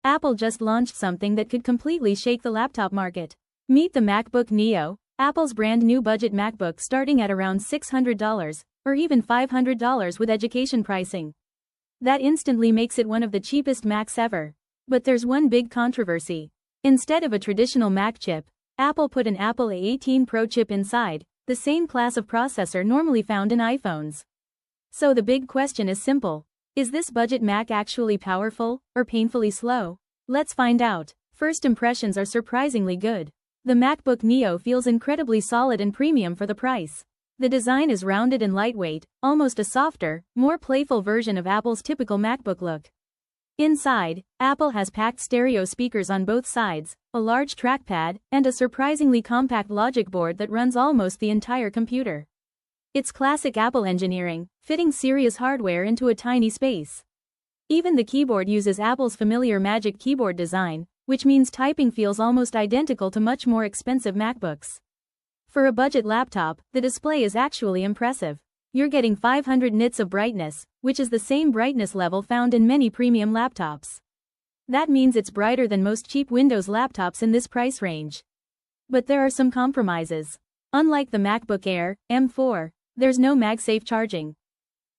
Apple just launched something that could completely shake the laptop market. Meet the MacBook Neo, Apple's brand new budget MacBook starting at around $600, or even $500 with education pricing. That instantly makes it one of the cheapest Macs ever. But there's one big controversy. Instead of a traditional Mac chip, Apple put an Apple A18 Pro chip inside, the same class of processor normally found in iPhones. So the big question is simple. Is this budget Mac actually powerful, or painfully slow? Let's find out. First impressions are surprisingly good. The MacBook Neo feels incredibly solid and premium for the price. The design is rounded and lightweight, almost a softer, more playful version of Apple's typical MacBook look. Inside, Apple has packed stereo speakers on both sides, a large trackpad, and a surprisingly compact logic board that runs almost the entire computer. It's classic Apple engineering, fitting serious hardware into a tiny space. Even the keyboard uses Apple's familiar Magic Keyboard design, which means typing feels almost identical to much more expensive MacBooks. For a budget laptop, the display is actually impressive. You're getting 500 nits of brightness, which is the same brightness level found in many premium laptops. That means it's brighter than most cheap Windows laptops in this price range. But there are some compromises. Unlike the MacBook Air, M4, there's no MagSafe charging.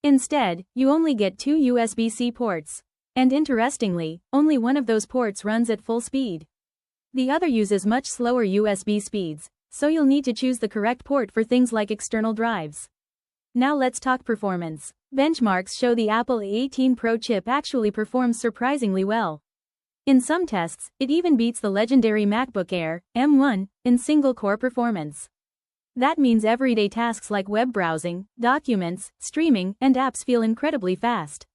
Instead, you only get 2 USB-C ports. And interestingly, only one of those ports runs at full speed. The other uses much slower USB speeds, so you'll need to choose the correct port for things like external drives. Now let's talk performance. Benchmarks show the Apple A18 Pro chip actually performs surprisingly well. In some tests, it even beats the legendary MacBook Air, M1, in single-core performance. That means everyday tasks like web browsing, documents, streaming, and apps feel incredibly fast.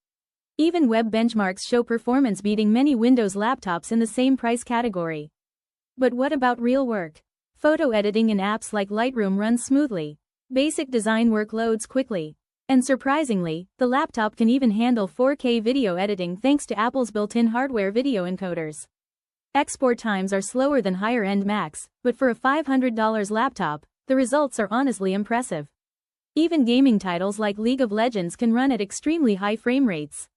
Even web benchmarks show performance beating many Windows laptops in the same price category. But what about real work? Photo editing in apps like Lightroom runs smoothly. Basic design work loads quickly. And surprisingly, the laptop can even handle 4K video editing thanks to Apple's built-in hardware video encoders. Export times are slower than higher-end Macs, but for a $500 laptop, the results are honestly impressive. Even gaming titles like League of Legends can run at extremely high frame rates.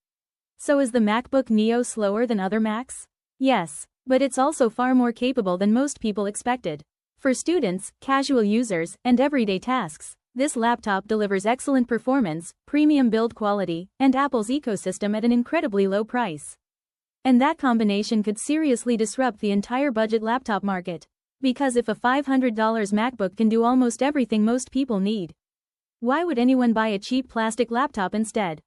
So is the MacBook Neo slower than other Macs? Yes, but it's also far more capable than most people expected. For students, casual users, and everyday tasks, this laptop delivers excellent performance, premium build quality, and Apple's ecosystem at an incredibly low price. And that combination could seriously disrupt the entire budget laptop market. Because if a $500 MacBook can do almost everything most people need, why would anyone buy a cheap plastic laptop instead?